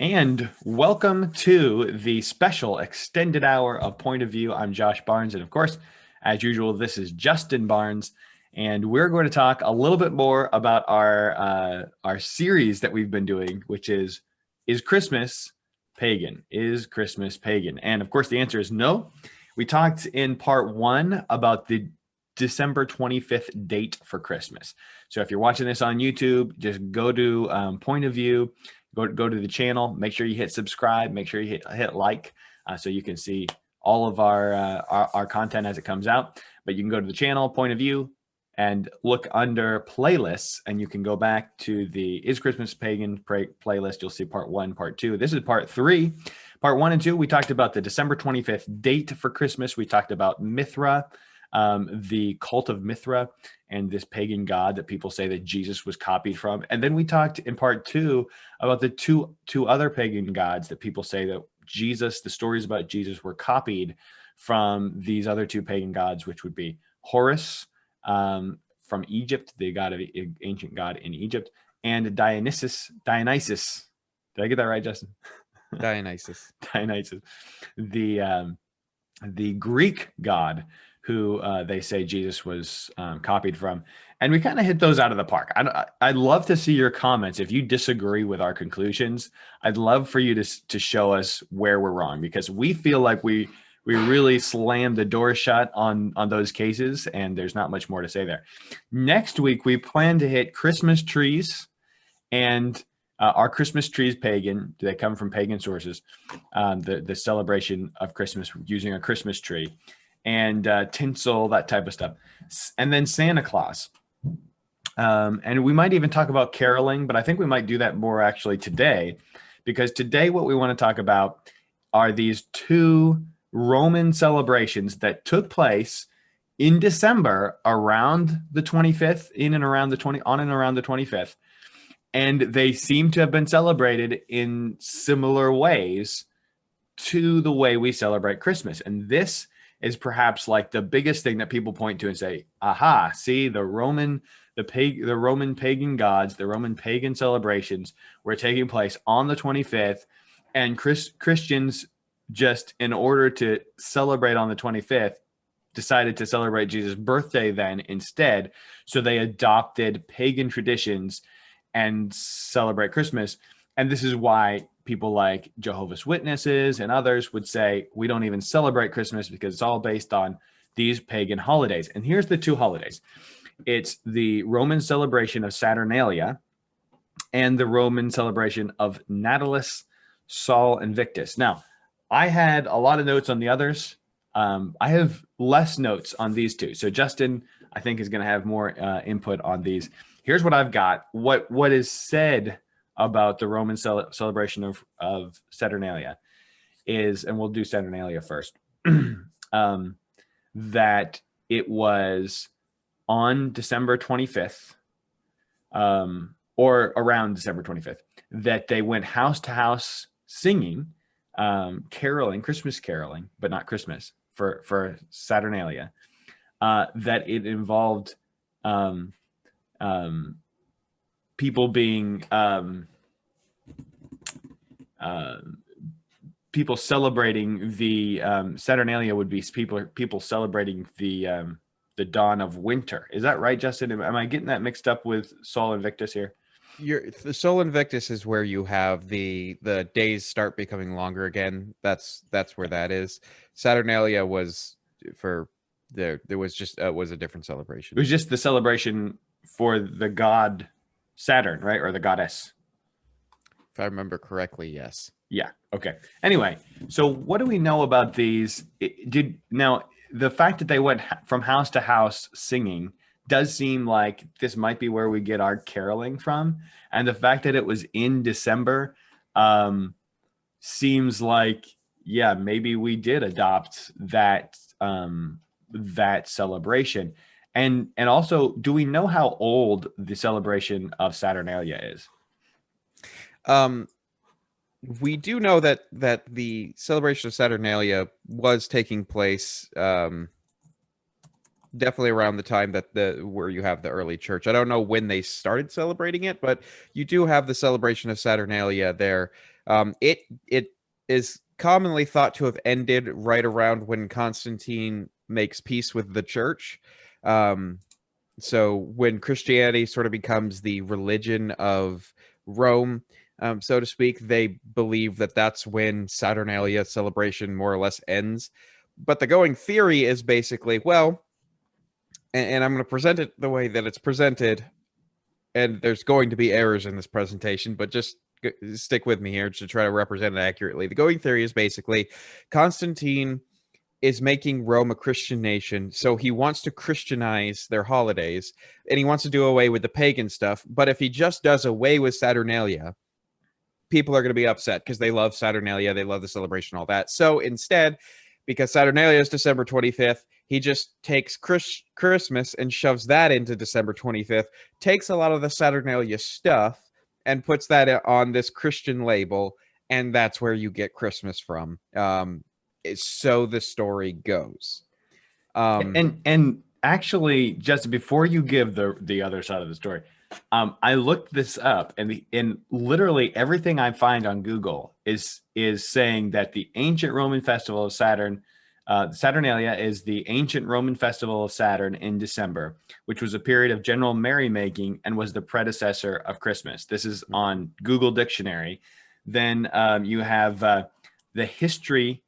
And welcome to the special extended hour of Point of View. I'm Josh Barnes, and of course, as usual, this is Justin Barnes, and we're going to talk a little bit more about our series that we've been doing, which is Christmas pagan? Is Christmas pagan? And of course, the answer is no. We talked in part one about the December 25th date for Christmas. So if you're watching this on YouTube, just go to Point of View. Go to the channel. Make sure you hit subscribe. Make sure you hit like so you can see all of our content as it comes out. But you can go to the channel, Point of View, and look under playlists, and you can go back to the Is Christmas Pagan playlist. You'll see part one, part two. This is part three. Part one and two, we talked about the December 25th date for Christmas. We talked about Mithra, the cult of Mithra, and this pagan god that people say that Jesus was copied from. And then we talked in part two about the two other pagan gods that people say that the stories about Jesus were copied from these other two pagan gods, which would be Horus from Egypt, the ancient god in Egypt, and Dionysus. Did I get that right, Justin? Dionysus, the Greek god who they say Jesus was copied from. And we kind of hit those out of the park. I'd love to see your comments. If you disagree with our conclusions, I'd love for you to show us where we're wrong, because we feel like we really slammed the door shut on those cases, and there's not much more to say there. Next week, we plan to hit Christmas trees, and our Christmas trees pagan. They come from pagan sources. The celebration of Christmas using a Christmas tree, and tinsel, that type of stuff. And then Santa Claus. And we might even talk about caroling, but I think we might do that more actually today, because today what we want to talk about are these two Roman celebrations that took place in December around the 25th, on and around the 25th. And they seem to have been celebrated in similar ways to the way we celebrate Christmas. And this is perhaps like the biggest thing that people point to and say, aha, see, the Roman pagan gods, the Roman pagan celebrations were taking place on the 25th, and Christians, just in order to celebrate on the 25th, decided to celebrate Jesus' birthday then instead. So they adopted pagan traditions and celebrate Christmas. And this is why people like Jehovah's Witnesses and others would say we don't even celebrate Christmas, because it's all based on these pagan holidays. And here's the two holidays. It's the Roman celebration of Saturnalia and the Roman celebration of Natalis, Sol Invictus. Now, I had a lot of notes on the others. I have less notes on these two. So Justin, I think, is going to have more input on these. Here's what I've got. What is said about the Roman celebration of Saturnalia is, and we'll do Saturnalia first, that it was on December 25th, or around December 25th, that they went house to house singing, caroling, Christmas caroling, but not Christmas, for Saturnalia, that it involved people being people celebrating the Saturnalia would be people celebrating the dawn of winter. Is that right, Justin? Am I getting that mixed up with Sol Invictus here? The Sol Invictus is where you have the days start becoming longer again. That's where that is. Saturnalia was was a different celebration. It was just the celebration for the god Saturn, right? Or the goddess. If I remember correctly, yes. Yeah. Okay. Anyway, so what do we know about these? Now, the fact that they went from house to house singing does seem like this might be where we get our caroling from. And the fact that it was in December seems like, yeah, maybe we did adopt that celebration. And also, do we know how old the celebration of Saturnalia is? We do know that the celebration of Saturnalia was taking place definitely around the time that where you have the early church. I don't know when they started celebrating it, but you do have the celebration of Saturnalia there It is commonly thought to have ended right around when Constantine makes peace with the church. So when Christianity sort of becomes the religion of Rome, so to speak, they believe that that's when Saturnalia celebration more or less ends. But the going theory is basically, well, and I'm going to present it the way that it's presented, and there's going to be errors in this presentation, but just stick with me here to try to represent it accurately. The going theory is basically Constantine is making Rome a Christian nation, so he wants to Christianize their holidays, and he wants to do away with the pagan stuff. But if he just does away with Saturnalia, people are going to be upset because they love Saturnalia, they love the celebration, all that. So instead, because Saturnalia is December 25th, he just takes Christmas and shoves that into December 25th, takes a lot of the Saturnalia stuff and puts that on this Christian label, and that's where you get Christmas from. So the story goes. And actually, just before you give the other side of the story, I looked this up, and literally everything I find on Google is saying that the ancient Roman festival of Saturn, Saturnalia, is the ancient Roman festival of Saturn in December, which was a period of general merrymaking and was the predecessor of Christmas. This is on Google Dictionary. Then you have the history.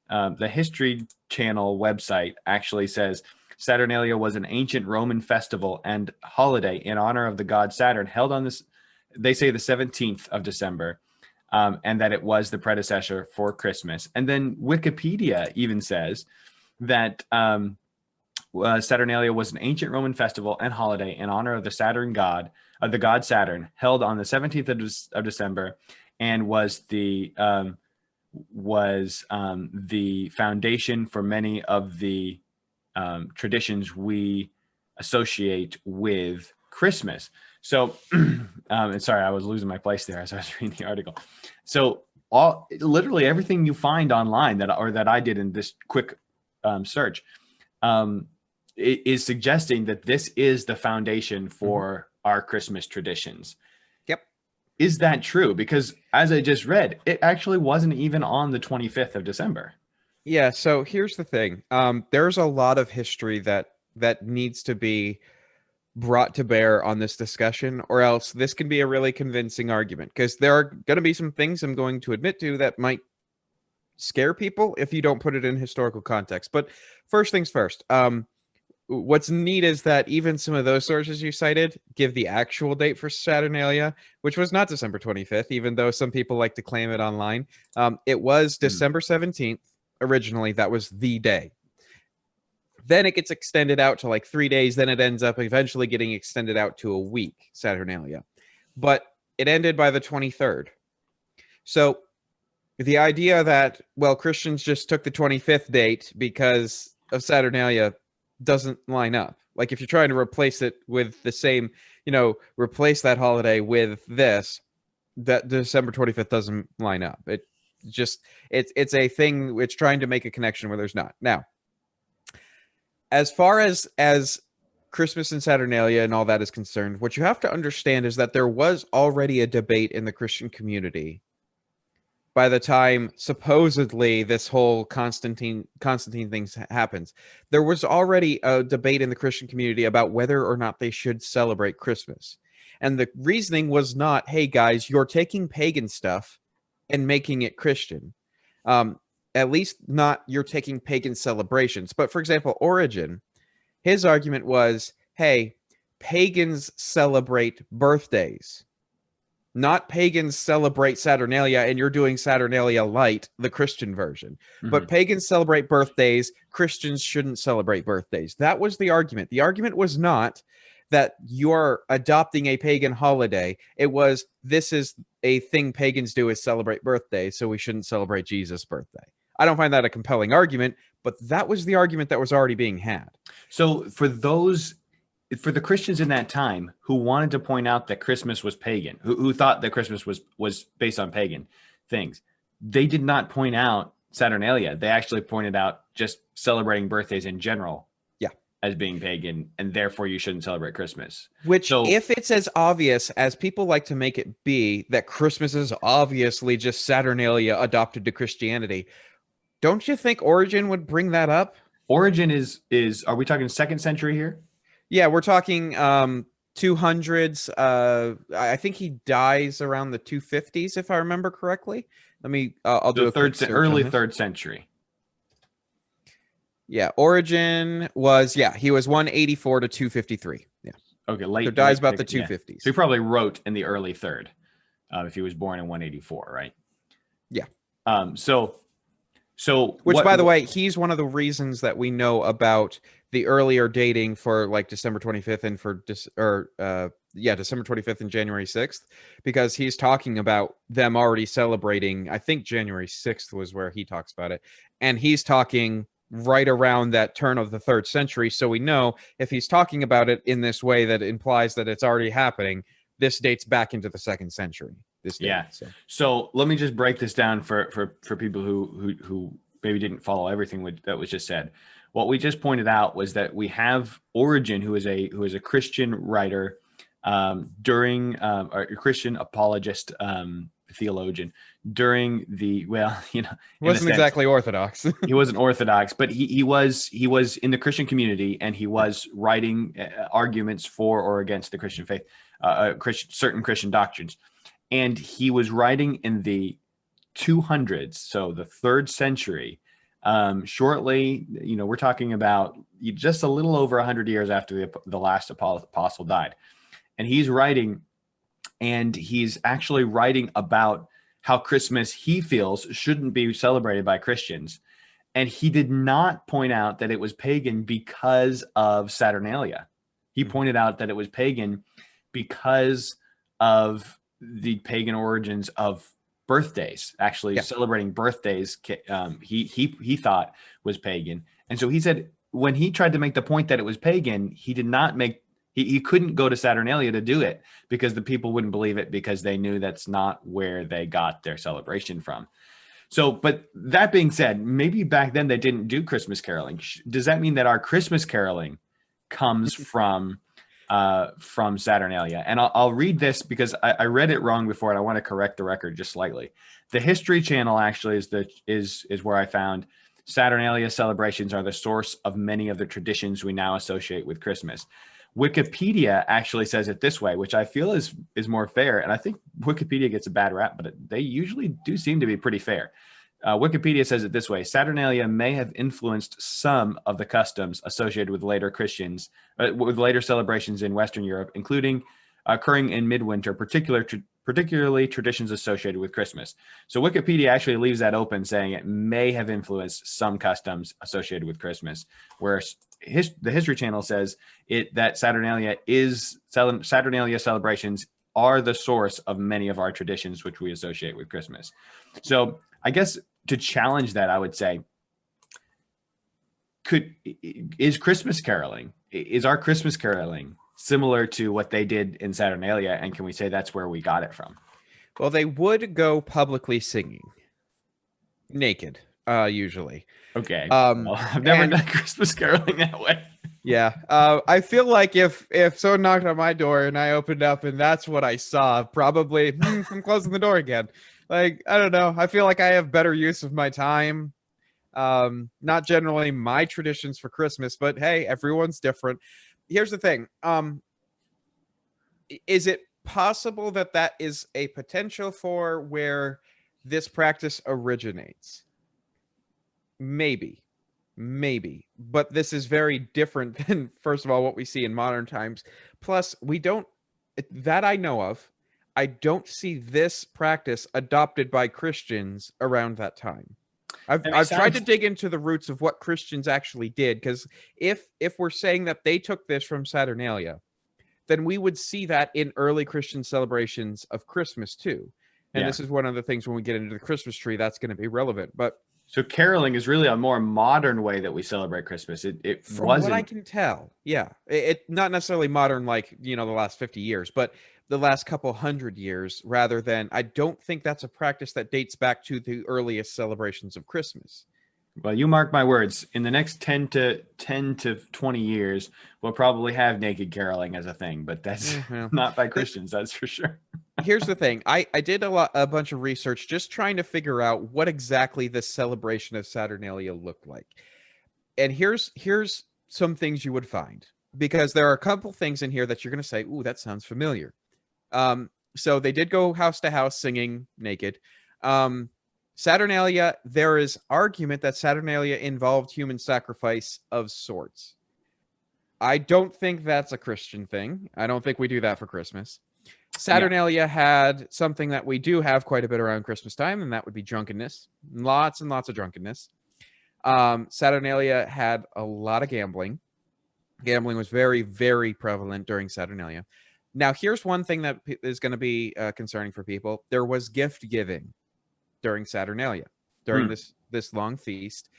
The History Channel website actually says Saturnalia was an ancient Roman festival and holiday in honor of the god Saturn, held on this, they say, the 17th of December, and that it was the predecessor for Christmas. And then Wikipedia even says that Saturnalia was an ancient Roman festival and holiday in honor of the Saturn god, of the god Saturn, held on the 17th of December, and was the foundation for many of the traditions we associate with Christmas. So, and sorry, I was losing my place there as I was reading the article. So, literally everything you find online that I did in this quick search is suggesting that this is the foundation for our Christmas traditions. Is that true? Because as I just read, it actually wasn't even on the 25th of December. Yeah, so here's the thing. There's a lot of history that needs to be brought to bear on this discussion, or else this can be a really convincing argument, because there are going to be some things I'm going to admit to that might scare people if you don't put it in historical context. But first things first, what's neat is that even some of those sources you cited give the actual date for Saturnalia, which was not December 25th, even though some people like to claim it online. It was December 17th originally. That was the day. Then it gets extended out to like 3 days. Then it ends up eventually getting extended out to a week, Saturnalia. But it ended by the 23rd. So the idea that, well, Christians just took the 25th date because of Saturnalia doesn't line up. Like if you're trying to replace it with the same, replace that holiday with this, that December 25th doesn't line up. It's a thing. It's trying to make a connection where there's not. Now, as far as Christmas and Saturnalia and all that is concerned, what you have to understand is that there was already a debate in the Christian community by the time supposedly this whole Constantine thing happens. There was already a debate in the Christian community about whether or not they should celebrate Christmas. And the reasoning was not, hey guys, you're taking pagan stuff and making it Christian. At least not you're taking pagan celebrations. But for example, Origen, his argument was, hey, pagans celebrate birthdays. Not pagans celebrate Saturnalia, and you're doing Saturnalia light, the Christian version. But pagans celebrate birthdays. Christians shouldn't celebrate birthdays. That was the argument. The argument was not that you're adopting a pagan holiday. It was, this is a thing pagans do, is celebrate birthdays, so we shouldn't celebrate Jesus' birthday. I don't find that a compelling argument, but that was the argument that was already being had. So for the Christians in that time who wanted to point out that Christmas was pagan, who thought that Christmas was based on pagan things, they did not point out Saturnalia. They actually pointed out just celebrating birthdays in general. Yeah. as being pagan, and therefore you shouldn't celebrate Christmas. Which, So if it's as obvious as people like to make it be, that Christmas is obviously just Saturnalia adopted to Christianity, don't you think Origen would bring that up? Origin is are we talking second century here? Yeah, we're talking 200s. I think he dies around the 250s, if I remember correctly. Let me. I'll do So a quick search on early this. third century. Yeah, Origen was he was 184 to 253. Yeah, Okay, so dies late about the yeah. 250s. So he probably wrote in the early third, if he was born in 184, right? Yeah. So Which, by the way, he's one of the reasons that we know about the earlier dating for like December 25th and for December 25th and January 6th, because he's talking about them already celebrating. I think January 6th was where he talks about it, and he's talking right around that turn of the 3rd century. So we know if he's talking about it in this way that implies that it's already happening, this dates back into the 2nd century. Yeah. So let me just break this down for people who maybe didn't follow everything that was just said. What we just pointed out was that we have Origen, who is a Christian writer, during or a Christian apologist, theologian during the wasn't exactly orthodox. He wasn't orthodox, but he was in the Christian community, and he was writing arguments for or against the Christian faith, certain Christian doctrines. And he was writing in the 200s, so the 3rd century, shortly, we're talking about just a little over 100 years after the last apostle died. And he's writing, and he's actually writing about how Christmas, he feels, shouldn't be celebrated by Christians. And he did not point out that it was pagan because of Saturnalia. He pointed out that it was pagan because of the pagan origins of birthdays, actually celebrating birthdays. He thought was pagan. And so he said, when he tried to make the point that it was pagan, he did not make, he couldn't go to Saturnalia to do it because the people wouldn't believe it, because they knew that's not where they got their celebration from. So, but that being said, maybe back then they didn't do Christmas caroling. Does that mean that our Christmas caroling comes from Saturnalia? And I'll read this because I read it wrong before, and I want to correct the record just slightly. The History Channel actually is where I found Saturnalia celebrations are the source of many of the traditions we now associate with Christmas. Wikipedia actually says it this way, which I feel is more fair. And I think Wikipedia gets a bad rap, but they usually do seem to be pretty fair. Wikipedia says it this way: Saturnalia may have influenced some of the customs associated with later with later celebrations in Western Europe, including occurring in midwinter, particularly traditions associated with Christmas. So Wikipedia actually leaves that open, saying it may have influenced some customs associated with Christmas, whereas the History Channel says that Saturnalia celebrations are the source of many of our traditions which we associate with Christmas. So I guess to challenge that, I would say, is our Christmas caroling similar to what they did in Saturnalia, and can we say that's where we got it from? Well, they would go publicly singing naked, usually. Okay. Well, I've never done Christmas caroling that way. Yeah. I feel like if someone knocked on my door and I opened up and that's what I saw, probably I'm closing the door again. Like, I don't know. I feel like I have better use of my time. Not generally my traditions for Christmas, but hey, everyone's different. Here's the thing. Is it possible that is a potential for where this practice originates? Maybe, but this is very different than, first of all, what we see in modern times. Plus, that I know of, I don't see this practice adopted by Christians around that time. I've tried to dig into the roots of what Christians actually did, because if we're saying that they took this from Saturnalia, then we would see that in early Christian celebrations of Christmas too. And this is one of the things when we get into the Christmas tree that's going to be relevant. But so caroling is really a more modern way that we celebrate Christmas. It from wasn't, what I can tell, it not necessarily modern like the last 50 years, but the last couple 100 years, rather than, I don't think that's a practice that dates back to the earliest celebrations of Christmas. Well, you mark my words. In the next 10 to 20 years, we'll probably have naked caroling as a thing, but that's Well, not by the, Christians, that's for sure. here's the thing. I did a bunch of research just trying to figure out what exactly the celebration of Saturnalia looked like. And here's some things you would find, because there are a couple things in here that you're going to say, "Ooh, that sounds familiar." So they did go house to house singing naked. Saturnalia, there is argument that Saturnalia involved human sacrifice of sorts. I don't think that's a Christian thing. I don't think we do that for Christmas. Saturnalia had something that we do have quite a bit around Christmas time, and that would be drunkenness. Lots and lots of drunkenness. Saturnalia had a lot of gambling. Gambling was very, very prevalent during Saturnalia. Now, here's one thing that is going to be concerning for people. There was gift giving during Saturnalia, during this long feast.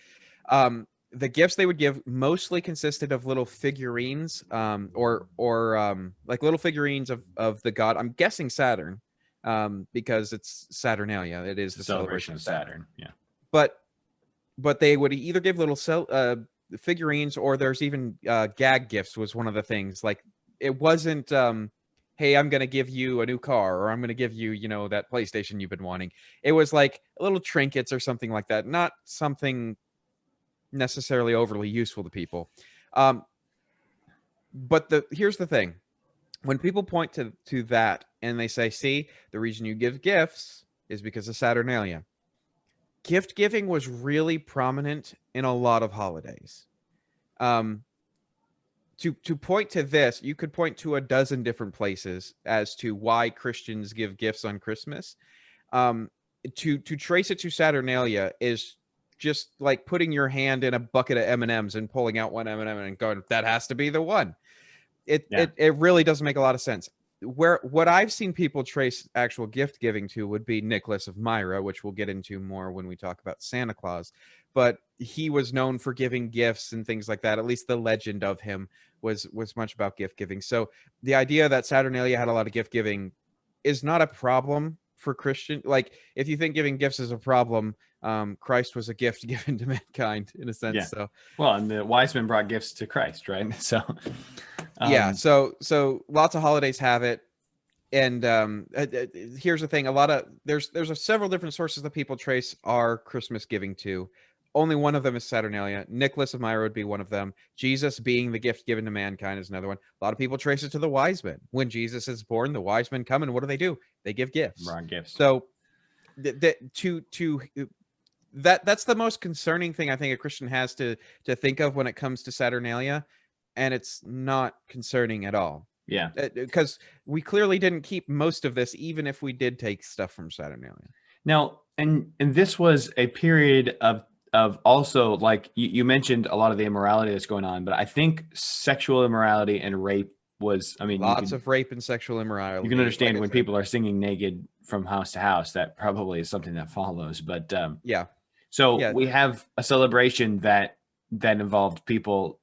The gifts they would give mostly consisted of little figurines, or like little figurines of the god. I'm guessing Saturn, because it's Saturnalia. It is the celebration of Saturn. Yeah. But they would either give little figurines, or there's even gag gifts was one of the things. Like, it wasn't hey, I'm going to give you a new car, or I'm going to give you, that PlayStation you've been wanting. It was like little trinkets or something like that, not something necessarily overly useful to people. But here's the thing. When people point to that and they say, see, the reason you give gifts is because of Saturnalia. Gift giving was really prominent in a lot of holidays. To point to this, you could point to a dozen different places as to why Christians give gifts on Christmas. To trace it to Saturnalia is just like putting your hand in a bucket of M&Ms and pulling out one M&M and going, that has to be the one. It really doesn't make a lot of sense. What I've seen people trace actual gift giving to would be Nicholas of Myra, which we'll get into more when we talk about Santa Claus. But he was known for giving gifts and things like that. At least the legend of him was much about gift giving. So the idea that Saturnalia had a lot of gift giving is not a problem for Christian. Like, if you think giving gifts is a problem, Christ was a gift given to mankind in a sense. Yeah. So, well, and the wise men brought gifts to Christ, right? So, yeah. So lots of holidays have it. And here's the thing: there's several different sources that people trace our Christmas giving to. Only one of them is Saturnalia. Nicholas of Myra would be one of them. Jesus being the gift given to mankind is another one. A lot of people trace it to the wise men. When Jesus is born, the wise men come, and what do? They give gifts. brought gifts. So that's the most concerning thing I think a Christian has to think of when it comes to Saturnalia, and it's not concerning at all. Yeah, because we clearly didn't keep most of this, even if we did take stuff from Saturnalia. Now, and this was a period of also, like you mentioned, a lot of the immorality that's going on, but I think sexual immorality and rape was, I mean, lots of rape and sexual immorality. You can understand when people are singing naked from house to house, that probably is something that follows. But we have a celebration that involved people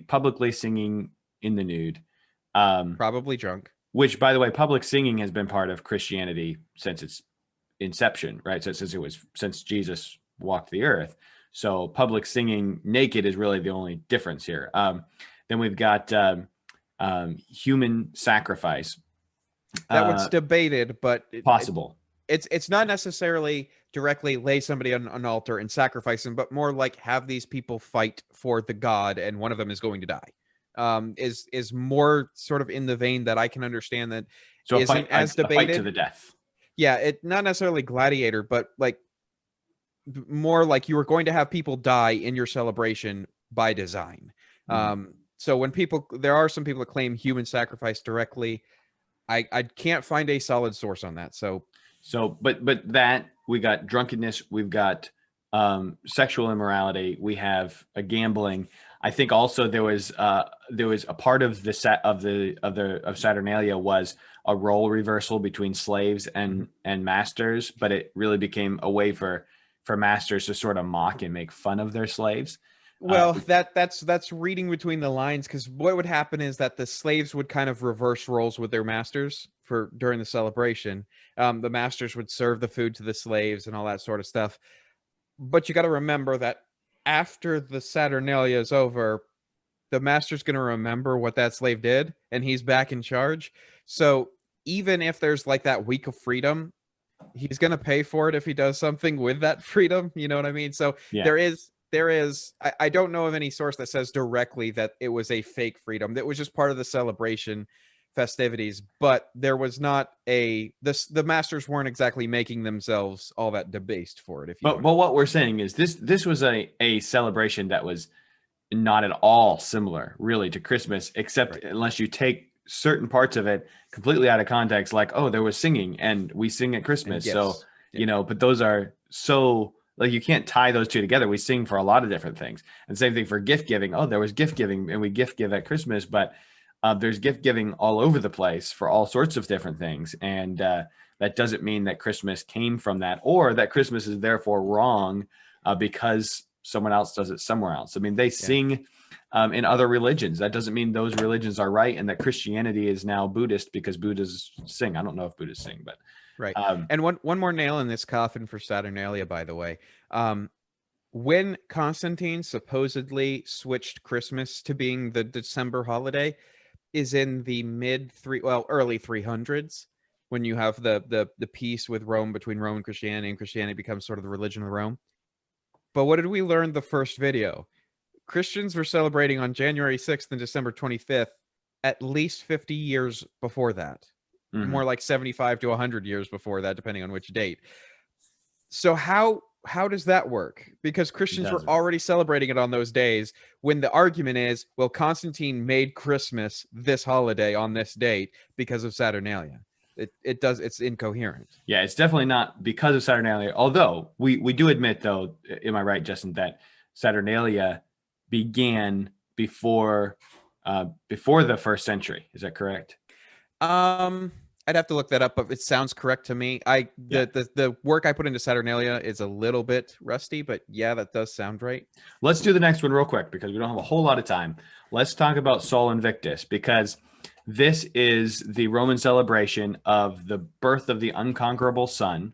publicly singing in the nude, probably drunk. Which, by the way, public singing has been part of Christianity since its inception, right? So since Jesus walked the earth. So public singing naked is really the only difference here. Then we've got human sacrifice. That was debated, but possible. It's not necessarily directly lay somebody on an altar and sacrifice them, but more like have these people fight for the god, and one of them is going to die. Is more sort of in the vein that I can understand that so isn't as debated. A fight to the death. Yeah, it not necessarily gladiator, but like more like you were going to have people die in your celebration by design. So when there are some people that claim human sacrifice directly, I can't find a solid source on that. But that we got drunkenness, we've got sexual immorality, we have a gambling. I think also there was a part of Saturnalia was a role reversal between slaves and masters, but it really became a way for masters to sort of mock and make fun of their slaves. Well, that's reading between the lines, because what would happen is that the slaves would kind of reverse roles with their masters during the celebration. The masters would serve the food to the slaves and all that sort of stuff. But you got to remember that after the Saturnalia is over, the master's going to remember what that slave did, and he's back in charge. So even if there's like that week of freedom, he's going to pay for it if he does something with that freedom. You know what I mean? So Yeah. I don't know of any source that says directly that it was a fake freedom. That was just part of the celebration festivities, but there was not the masters weren't exactly making themselves all that debased for it. If you know But what we're saying is this was a celebration that was not at all similar really to Christmas, except Right. unless you take certain parts of it completely out of context, like, oh, there was singing and we sing at And Christmas. So, gifts. Yeah. but those are so like you can't tie those two together. We sing for a lot of different things. And same thing for gift giving. Oh, there was gift giving and we gift give at Christmas, but there's gift giving all over the place for all sorts of different things. And that doesn't mean that Christmas came from that or that Christmas is therefore wrong because someone else does it somewhere else. I mean, they sing in other religions. That doesn't mean those religions are right and that Christianity is now Buddhist because Buddhists sing. I don't know if Buddhists sing, but Right. And one more nail in this coffin for Saturnalia, by the way. When Constantine supposedly switched Christmas to being the December holiday is in the early 300s, when you have the peace with Rome between Rome and Christianity becomes sort of the religion of Rome. But what did we learn the first video? Christians were celebrating on January 6th and December 25th at least 50 years before that. More like 75 to 100 years before that, depending on which date. So how does that work? Because Christians were already celebrating it on those days when the argument is, well, Constantine made Christmas this holiday on this date because of Saturnalia. It's incoherent. Yeah, it's definitely not because of Saturnalia. Although we do admit, though, am I right, Justin, that Saturnalia began before the first century? Is that correct? I'd have to look that up, but it sounds correct to me. The work I put into Saturnalia is a little bit rusty, but yeah, that does sound right. Let's do the next one real quick because we don't have a whole lot of time. Let's talk about Sol Invictus because this is the Roman celebration of the birth of the unconquerable sun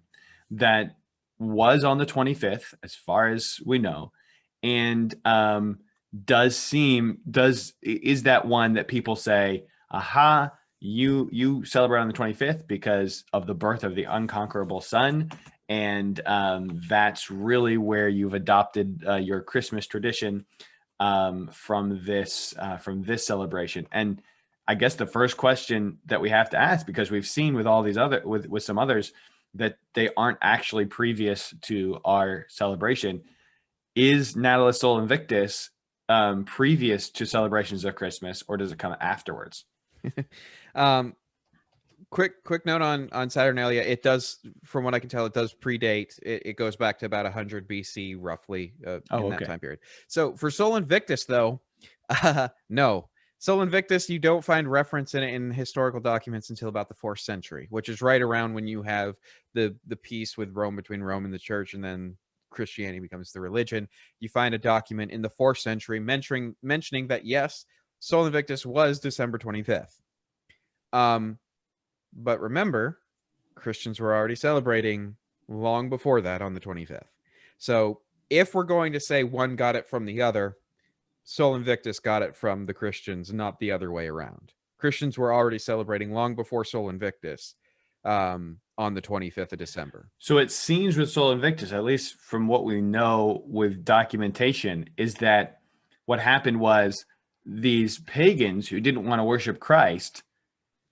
that was on the 25th, as far as we know, and is that one that people say, aha, you celebrate on the 25th because of the birth of the unconquerable sun, and that's really where you've adopted your Christmas tradition from this celebration. And I guess the first question that we have to ask, because we've seen with all these other with some others that they aren't actually previous to our celebration, is Natalis Sol Invictus previous to celebrations of Christmas, or does it come afterwards? Quick note on Saturnalia. It does, from what I can tell, it does predate. It goes back to about 100 BC, roughly, that time period. So for Sol Invictus, though, no. Sol Invictus, you don't find reference in historical documents until about the 4th century, which is right around when you have the peace with Rome between Rome and the church, and then Christianity becomes the religion. You find a document in the 4th century mentioning that, yes, Sol Invictus was December 25th. But remember, Christians were already celebrating long before that on the 25th. So if we're going to say one got it from the other, Sol Invictus got it from the Christians, not the other way around. Christians were already celebrating long before Sol Invictus on the 25th of December. So it seems with Sol Invictus, at least from what we know with documentation, is that what happened was these pagans who didn't want to worship Christ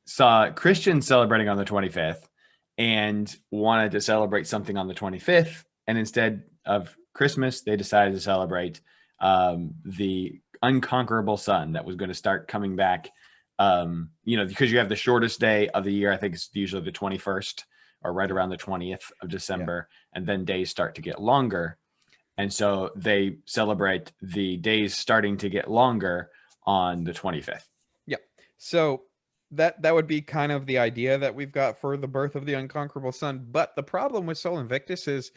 saw Christians celebrating on the 25th and wanted to celebrate something on the 25th. And instead of Christmas, they decided to celebrate the unconquerable sun that was going to start coming back, because you have the shortest day of the year. I think it's usually the 21st or right around the 20th of December. Yeah. And then days start to get longer. And so they celebrate the days starting to get longer on the 25th. Yeah. So that would be kind of the idea that we've got for the birth of the unconquerable sun. But the problem with Sol Invictus is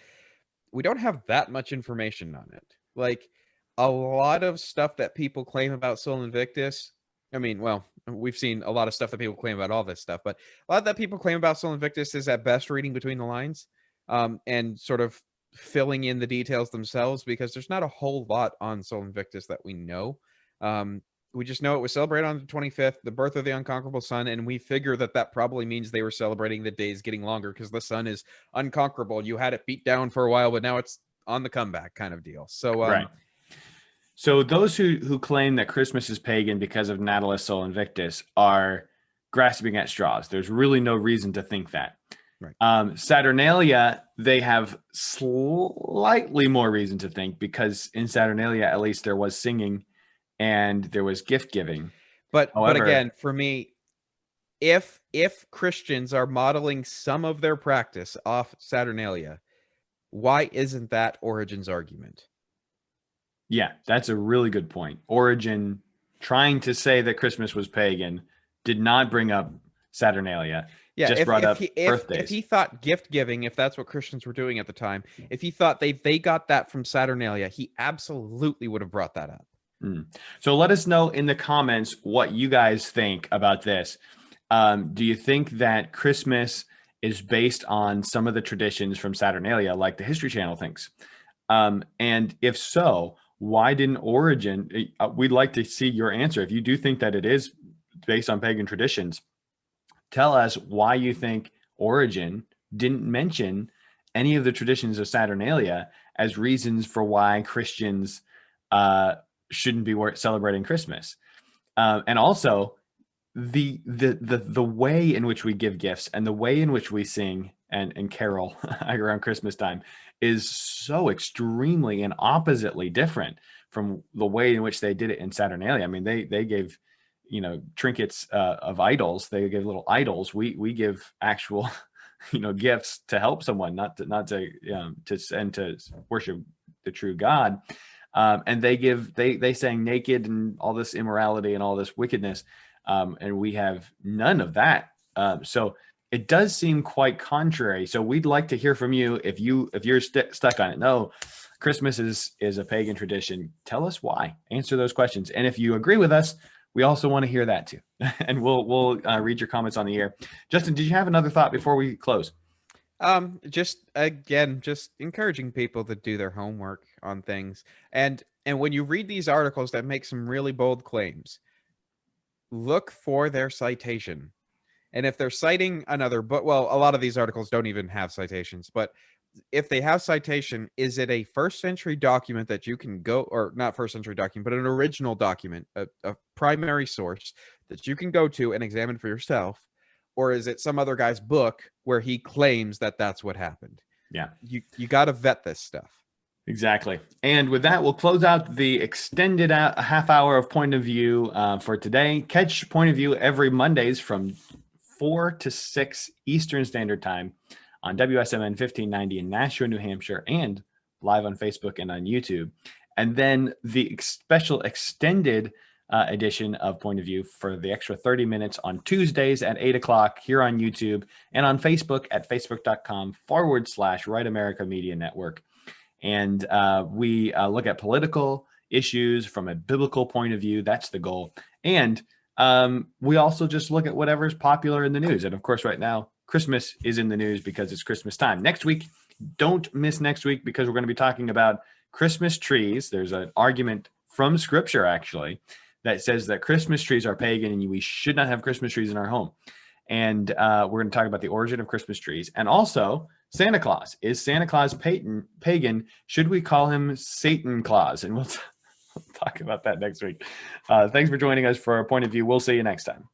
we don't have that much information on it. Like a lot of stuff that people claim about Sol Invictus. I mean, well, we've seen a lot of stuff that people claim about all this stuff, but a lot that people claim about Sol Invictus is at best reading between the lines, and sort of filling in the details themselves, because there's not a whole lot on Sol Invictus that we know. We just know it was celebrated on the 25th, the birth of the unconquerable sun, and we figure that that probably means they were celebrating the days getting longer because the sun is unconquerable. You had it beat down for a while, but now it's on the comeback kind of deal. So, Right. So those who claim that Christmas is pagan because of Natalis Sol Invictus are grasping at straws. There's really no reason to think that. Right. Saturnalia, they have slightly more reason to think, because in Saturnalia, at least, there was singing and there was gift giving. But However, again, for me, if Christians are modeling some of their practice off Saturnalia, why isn't that Origen's argument? yeah, that's a really good point. Origen, trying to say that Christmas was pagan, did not bring up Saturnalia. Yeah, Just brought up if birthdays. he thought gift giving, if that's what Christians were doing at the time, if he thought they got that from Saturnalia, he absolutely would have brought that up. So let us know in the comments what you guys think about this. Do you think that Christmas is based on some of the traditions from Saturnalia, like the History Channel thinks? And if so, why didn't Origen? We'd like to see your answer. If you do think that it is based on pagan traditions, tell us why you think Origen didn't mention any of the traditions of Saturnalia as reasons for why Christians shouldn't be celebrating Christmas. And also the way in which we give gifts and the way in which we sing and carol around Christmas time is so extremely and oppositely different from the way in which they did it in Saturnalia. I mean, they gave, trinkets of idols. They give little idols. We give actual, gifts to help someone, not to send to worship the true God. And they sang naked and all this immorality and all this wickedness. And we have none of that. So it does seem quite contrary. So we'd like to hear from you. If you're stuck on it, no, Christmas is a pagan tradition. Tell us why. Answer those questions. And if you agree with us, we also want to hear that too. And we'll read your comments on the air. Justin, did you have another thought before we close? Just encouraging people to do their homework on things. And when you read these articles that make some really bold claims, look for their citation. And if they're citing another book, well, a lot of these articles don't even have citations, but if they have citation, is it a first century document that you can go, or not first century document, but an original document, a primary source that you can go to and examine for yourself? Or is it some other guy's book where he claims that that's what happened? Yeah. You got to vet this stuff. Exactly. And with that, we'll close out the extended half hour of Point of View for today. Catch Point of View every Mondays from 4 to 6 Eastern Standard Time on WSMN 1590 in Nashua, New Hampshire, and live on Facebook and on YouTube. And then the special extended edition of Point of View for the extra 30 minutes on Tuesdays at 8 o'clock here on YouTube and on Facebook at facebook.com/Right America Media Network. And we look at political issues from a biblical point of view. That's the goal. And we also just look at whatever's popular in the news. And of course, right now, Christmas is in the news because it's Christmas time. Next week, don't miss next week, because we're going to be talking about Christmas trees. There's an argument from Scripture, actually, that says that Christmas trees are pagan and we should not have Christmas trees in our home. And we're going to talk about the origin of Christmas trees. And also, Santa Claus. Is Santa Claus pagan? Should we call him Satan Claus? And we'll talk about that next week. Thanks for joining us for our Point of View. We'll see you next time.